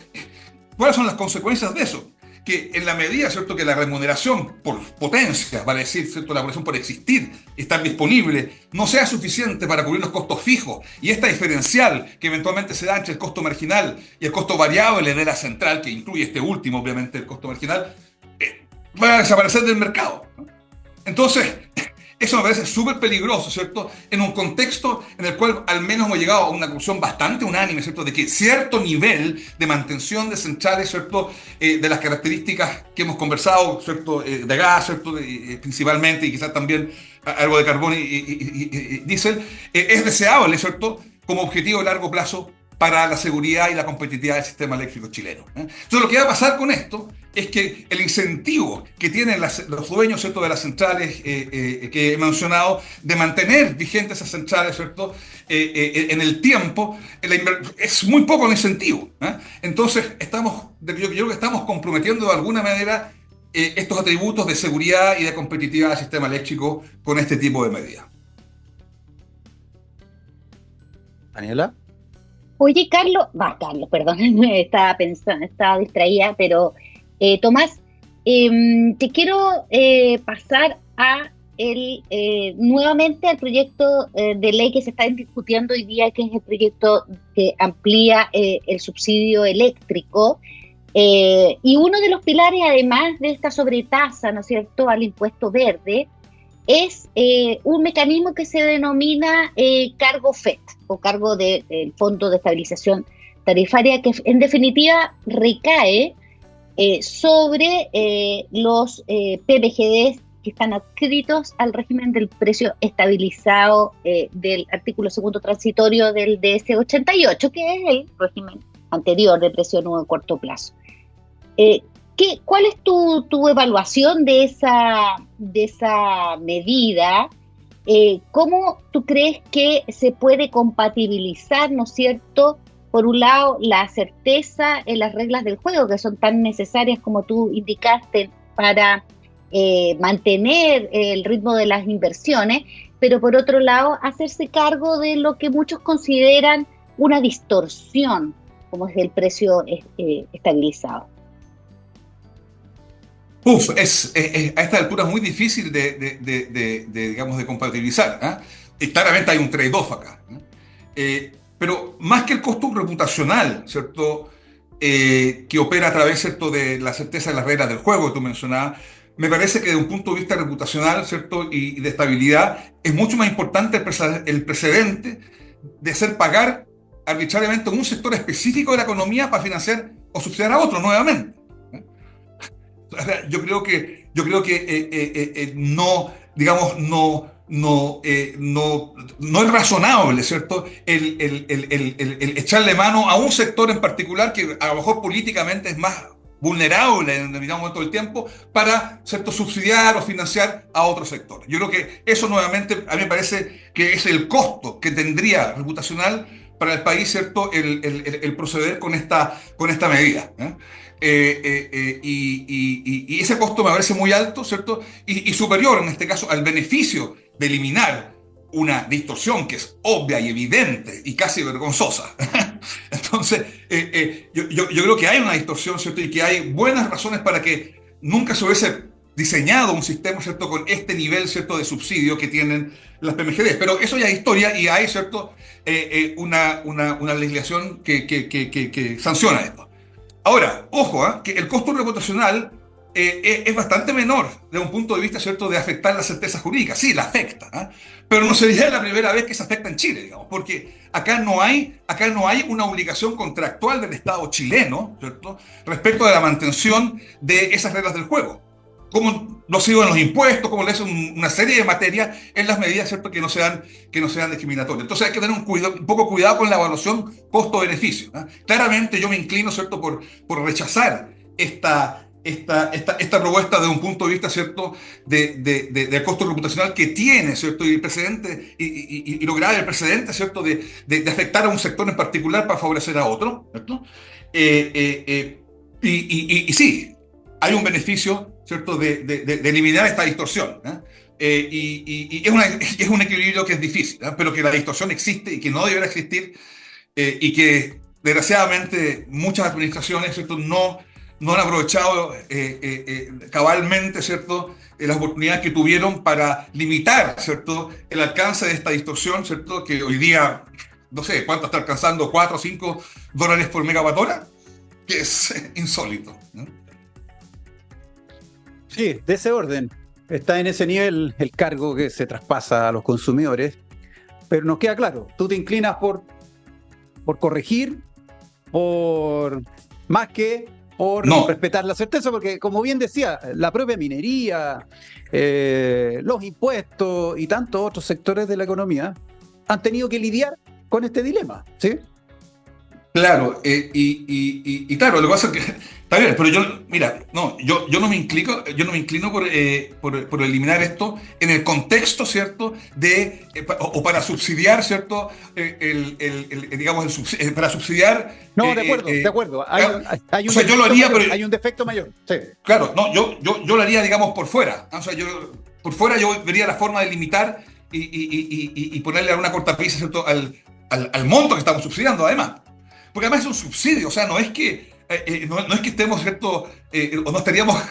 ¿cuáles son las consecuencias de eso? Que en la medida, ¿cierto?, que la remuneración por potencia, vale decir, ¿cierto?, la remuneración por existir, estar disponible, no sea suficiente para cubrir los costos fijos, y esta diferencial que eventualmente se da entre el costo marginal y el costo variable de la central, que incluye este último, obviamente, el costo marginal, va a desaparecer del mercado, ¿no? Entonces, eso me parece súper peligroso, ¿cierto?, en un contexto en el cual al menos hemos llegado a una conclusión bastante unánime, ¿cierto?, de que cierto nivel de mantención de centrales, ¿cierto?, de las características que hemos conversado, ¿cierto?, de gas, ¿cierto?, principalmente, y quizás también algo de carbón y diésel, es deseable, ¿cierto?, como objetivo a largo plazo para la seguridad y la competitividad del sistema eléctrico chileno, ¿eh? Entonces, lo que va a pasar con esto es que el incentivo que tienen los dueños, ¿cierto?, de las centrales que he mencionado, de mantener vigentes esas centrales, ¿cierto?, en el tiempo, es muy poco el incentivo, ¿eh? Entonces, yo creo que estamos comprometiendo de alguna manera estos atributos de seguridad y de competitividad del sistema eléctrico con este tipo de medidas. Daniela. Oye, Carlos, perdón, estaba distraída, pero Tomás, te quiero pasar nuevamente al proyecto de ley que se está discutiendo hoy día, que es el proyecto que amplía el subsidio eléctrico, y uno de los pilares, además de esta sobretasa, ¿no es cierto?, al impuesto verde, es un mecanismo que se denomina cargo FET, o cargo del Fondo de Estabilización Tarifaria, que en definitiva recae sobre los PBGDs que están adscritos al régimen del precio estabilizado del artículo segundo transitorio del DS 88, que es el régimen anterior de precio nuevo a corto plazo. ¿Cuál es tu evaluación de esa medida? ¿Cómo tú crees que se puede compatibilizar, ¿no es cierto?, por un lado, la certeza en las reglas del juego, que son tan necesarias como tú indicaste para mantener el ritmo de las inversiones, pero por otro lado, hacerse cargo de lo que muchos consideran una distorsión, como es el precio estabilizado? A esta altura es muy difícil digamos, de compatibilizar, ¿eh? Y claramente hay un trade-off acá, ¿eh? Pero más que el costo reputacional, ¿cierto? Que opera a través, ¿cierto?, de la certeza de las reglas del juego que tú mencionabas, me parece que desde un punto de vista reputacional, ¿cierto?, y de estabilidad, es mucho más importante el precedente de hacer pagar arbitrariamente un sector específico de la economía para financiar o subsidiar a otro nuevamente. O sea, yo creo que no, digamos, no es razonable, ¿cierto?, el echarle mano a un sector en particular que a lo mejor políticamente es más vulnerable en determinado momento del tiempo para, ¿cierto?, subsidiar o financiar a otro sector. Yo creo que eso nuevamente a mí me parece que es el costo que tendría reputacional para el país, ¿cierto?, el proceder con esta medida, ¿eh? Y ese costo me parece muy alto, ¿cierto? Y superior, en este caso, al beneficio de eliminar una distorsión que es obvia y evidente y casi vergonzosa. Entonces, yo creo que hay una distorsión, ¿cierto? Y que hay buenas razones para que nunca se hubiese diseñado un sistema, ¿cierto?, con este nivel, ¿cierto?, de subsidio que tienen las PMGD. Pero eso ya es historia y hay, ¿cierto?, una legislación que sanciona esto. Ahora, ojo, que el costo reputacional es bastante menor desde un punto de vista, ¿cierto?, de afectar la certeza jurídica. Sí, la afecta, pero no sería la primera vez que se afecta en Chile, digamos, porque acá no hay una obligación contractual del Estado chileno, ¿cierto?, respecto de la mantención de esas reglas del juego, como lo sigo en los impuestos, como lo es una serie de materias en las medidas, ¿cierto?, que no sean discriminatorias. Entonces hay que tener un poco cuidado con la evaluación costo-beneficio, ¿eh? Claramente yo me inclino, ¿cierto?, por rechazar esta propuesta desde un punto de vista, ¿cierto?, del costo reputacional que tiene, ¿cierto?, y el precedente, y lo grave del precedente, ¿cierto?, de afectar a un sector en particular para favorecer a otro, ¿cierto? Y sí, hay un beneficio, ¿cierto?, de eliminar esta distorsión, ¿eh? Y es un equilibrio que es difícil, ¿eh? Pero que la distorsión existe y que no debería existir, y que desgraciadamente muchas administraciones, ¿cierto?, no han aprovechado cabalmente, ¿cierto?, las oportunidades que tuvieron para limitar, ¿cierto?, el alcance de esta distorsión, ¿cierto?, que hoy día, no sé, ¿cuánto está alcanzando? $4 o $5 por megawatt hora, que es insólito, ¿no? Sí, de ese orden. Está en ese nivel el cargo que se traspasa a los consumidores, pero nos queda claro, tú te inclinas por corregir, más que por respetar la certeza, porque como bien decía, la propia minería, los impuestos y tantos otros sectores de la economía han tenido que lidiar con este dilema, ¿sí? Claro, y claro, lo que pasa es que está bien, pero yo no me inclino por eliminar esto en el contexto, ¿cierto?, o para subsidiar, ¿cierto?, para subsidiar. No, de acuerdo. Yo lo haría, pero hay un defecto mayor. Sí. Claro, no, yo lo haría, digamos, por fuera. O sea, por fuera yo vería la forma de limitar y ponerle una cortapisa, ¿cierto?, al monto que estamos subsidiando, además. Porque además es un subsidio, o sea, no es que estemos, ¿cierto?, o no estaríamos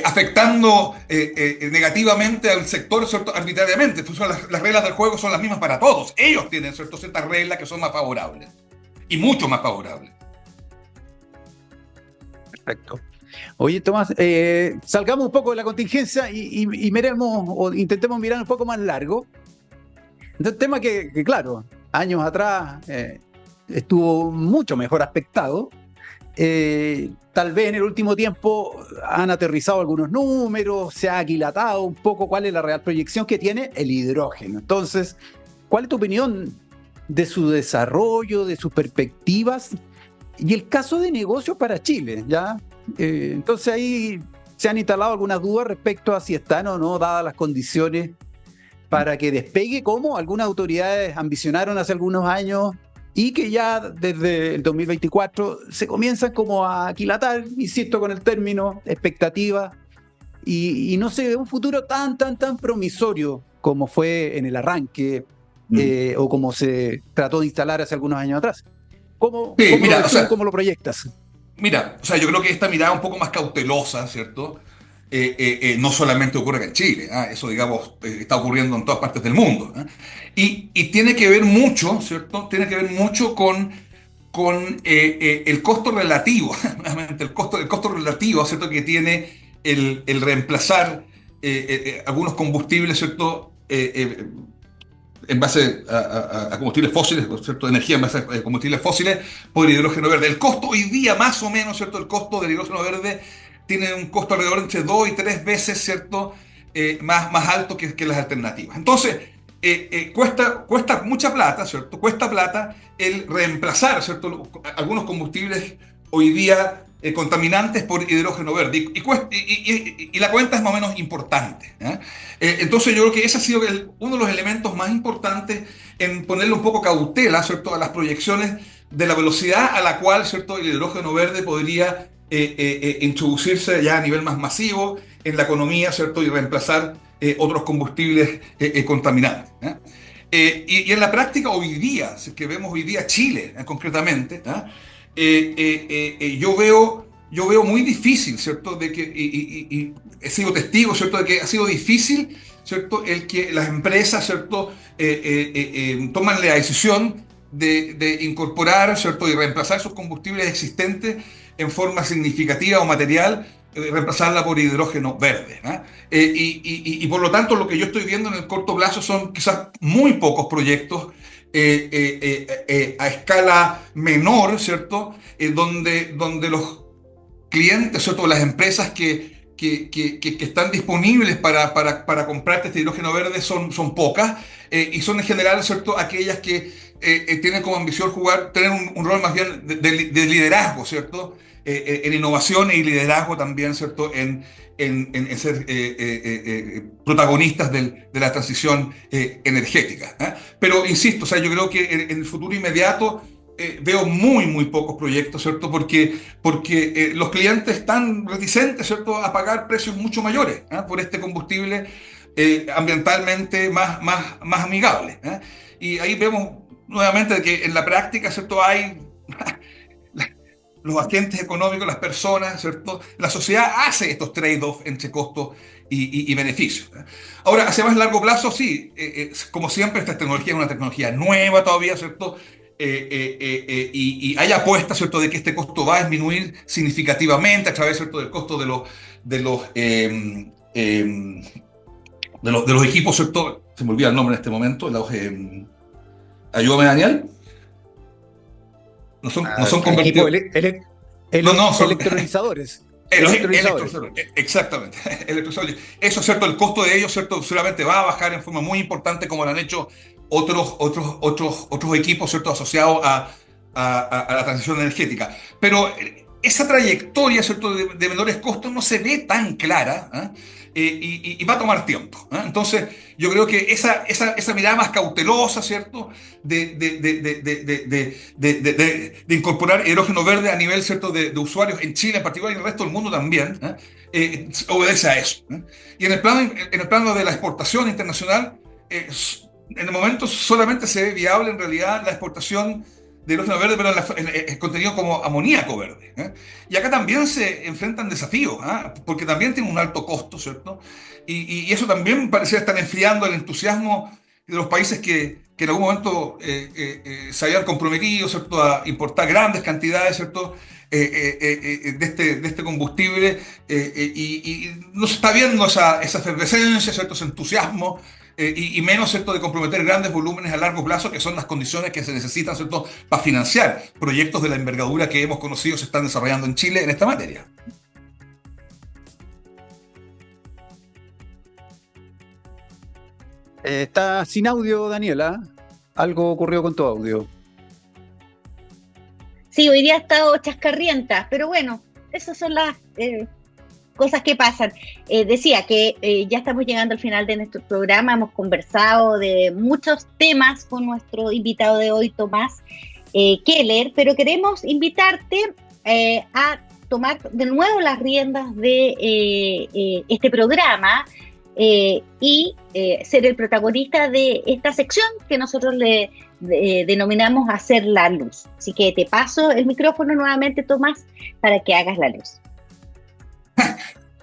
afectando negativamente al sector, ¿cierto?, arbitrariamente. Pues las reglas del juego son las mismas para todos. Ellos tienen, ¿cierto?, ciertas reglas que son más favorables y mucho más favorables. Perfecto. Oye, Tomás, salgamos un poco de la contingencia y miremos, o intentemos mirar un poco más largo. Es un tema que claro, años atrás estuvo mucho mejor aspectado. Tal vez en el último tiempo han aterrizado algunos números, se ha aquilatado un poco cuál es la real proyección que tiene el hidrógeno. Entonces, ¿cuál es tu opinión de su desarrollo, de sus perspectivas y el caso de negocio para Chile? ¿Ya? Entonces ahí se han instalado algunas dudas respecto a si están o no dadas las condiciones para que despegue, como algunas autoridades ambicionaron hace algunos años y que ya desde el 2024 se comienzan como a aquilatar, insisto con el término, expectativas, y no se ve un futuro tan promisorio como fue en el arranque o como se trató de instalar hace algunos años atrás. ¿Cómo lo proyectas? Mira, o sea, yo creo que esta mirada un poco más cautelosa, ¿cierto? No solamente ocurre acá en Chile, eso, digamos, está ocurriendo en todas partes del mundo. Y tiene que ver mucho, ¿cierto? Tiene que ver mucho con el costo relativo, el costo relativo, ¿cierto? Que tiene el reemplazar algunos combustibles, ¿cierto? En base a combustibles fósiles, ¿cierto? Energía en base a combustibles fósiles por hidrógeno verde. El costo hoy día, más o menos, ¿cierto? El costo del hidrógeno verde tiene un costo alrededor entre 2 y 3 veces, ¿cierto? Más alto que las alternativas. Entonces, cuesta mucha plata, ¿cierto? Cuesta plata el reemplazar, ¿cierto? Algunos combustibles hoy día contaminantes por hidrógeno verde. Y la cuenta es más o menos importante. Entonces yo creo que ese ha sido uno de los elementos más importantes en ponerle un poco cautela, ¿cierto?, a las proyecciones de la velocidad a la cual, ¿cierto?, el hidrógeno verde podría introducirse ya a nivel más masivo en la economía, ¿cierto?, y reemplazar otros combustibles contaminantes. Y en la práctica hoy día, si es que vemos hoy día Chile concretamente, yo veo muy difícil, ¿cierto?, de que, y he sido testigo, ¿cierto?, de que ha sido difícil, ¿cierto?, el que las empresas, ¿cierto?, toman la decisión de incorporar, ¿cierto?, y reemplazar esos combustibles existentes en forma significativa o material, reemplazarla por hidrógeno verde. Y por lo tanto, lo que yo estoy viendo en el corto plazo son quizás muy pocos proyectos a escala menor, ¿cierto? Donde los clientes, ¿cierto?, las empresas que están disponibles para comprarte este hidrógeno verde son pocas, y son en general, ¿cierto?, aquellas que tienen como ambición tener un rol más bien de liderazgo, ¿cierto?, en innovación y liderazgo también, ¿cierto?, en ser protagonistas de la transición energética. Pero insisto, o sea, yo creo que en el futuro inmediato veo muy pocos proyectos, ¿cierto? Porque los clientes están reticentes, ¿cierto?, a pagar precios mucho mayores por este combustible ambientalmente más amigable. Y ahí vemos nuevamente que en la práctica, ¿cierto?, hay los agentes económicos, las personas, ¿cierto? La sociedad hace estos trade-offs entre costos y beneficios. Ahora, hacia más largo plazo, sí, como siempre, esta tecnología es una tecnología nueva todavía, ¿cierto? Y hay apuestas, ¿cierto?, de que este costo va a disminuir significativamente a través, ¿cierto?, del costo de los equipos, ¿cierto? Se me olvida el nombre en este momento. Ayúdame, Daniel. No son convertidos. Son electrolizadores. Exactamente. Eso, ¿cierto? El costo de ellos, ¿cierto?, seguramente va a bajar en forma muy importante, como lo han hecho otros equipos, ¿cierto?, asociados a la transición energética. Pero esa trayectoria, ¿cierto?, de menores costos no se ve tan clara, y va a tomar tiempo. Entonces, yo creo que esa mirada más cautelosa, ¿cierto?, de incorporar hidrógeno verde a nivel, ¿cierto?, de usuarios en Chile en particular y en el resto del mundo también, obedece a eso. Y en el plano de la exportación internacional, en el momento solamente se ve viable en realidad la exportación de hidrógeno verde, pero en contenido como amoníaco verde. Y acá también se enfrentan desafíos, porque también tiene un alto costo, ¿cierto? Y eso también pareciera estar enfriando el entusiasmo de los países que en algún momento se habían comprometido, ¿cierto?, a importar grandes cantidades, ¿cierto?, de este combustible, y no se está viendo esa efervescencia, ¿cierto?, ese entusiasmo, y menos, ¿cierto?, de comprometer grandes volúmenes a largo plazo, que son las condiciones que se necesitan, ¿cierto?, para financiar proyectos de la envergadura que hemos conocido se están desarrollando en Chile en esta materia. Está sin audio, Daniela. Algo ocurrió con tu audio. Sí, hoy día ha estado chascarrienta, pero bueno, esas son las cosas que pasan. Decía que ya estamos llegando al final de nuestro programa, hemos conversado de muchos temas con nuestro invitado de hoy, Tomás Keller, pero queremos invitarte a tomar de nuevo las riendas de este programa y ser el protagonista de esta sección que nosotros le denominamos Hacer la Luz. Así que te paso el micrófono nuevamente, Tomás, para que hagas la luz.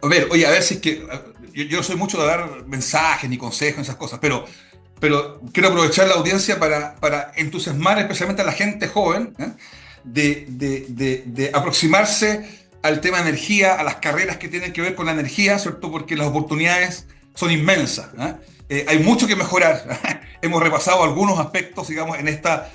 A ver si es que yo no soy mucho de dar mensajes ni consejos, esas cosas, pero quiero aprovechar la audiencia para entusiasmar especialmente a la gente joven, de aproximarse al tema de energía, a las carreras que tienen que ver con la energía, ¿cierto? Porque las oportunidades son inmensas. Hay mucho que mejorar. Hemos repasado algunos aspectos, digamos, en esta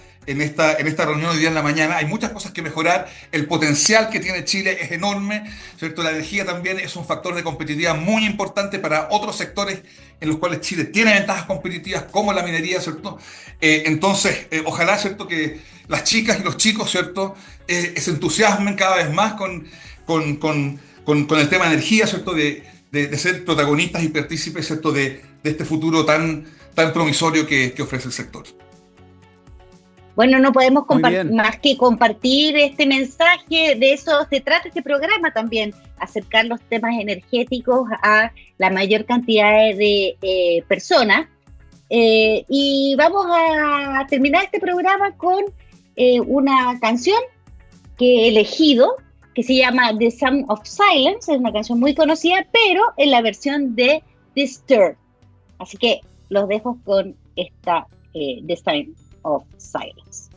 reunión de día en la mañana. Hay muchas cosas que mejorar. El potencial que tiene Chile es enorme, ¿cierto? La energía también es un factor de competitividad muy importante para otros sectores en los cuales Chile tiene ventajas competitivas, como la minería, ¿cierto? Entonces, ojalá, ¿cierto?, que las chicas y los chicos, ¿cierto?, se entusiasmen cada vez más con el tema de energía, ¿cierto?, de ser protagonistas y partícipes, ¿cierto?, de este futuro tan promisorio que ofrece el sector. Bueno, no podemos más que compartir este mensaje. De eso se trata este programa también, acercar los temas energéticos a la mayor cantidad de personas. Y vamos a terminar este programa con una canción que he elegido, que se llama The Sound of Silence. Es una canción muy conocida, pero en la versión de Disturbed. Así que los dejo con esta The Sound of Silence.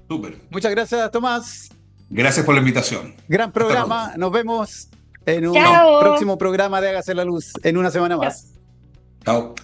Súper. Muchas gracias, Tomás. Gracias por la invitación. Gran programa. Nos vemos en un Chao. próximo programa de Hágase la Luz en una semana más. Chao.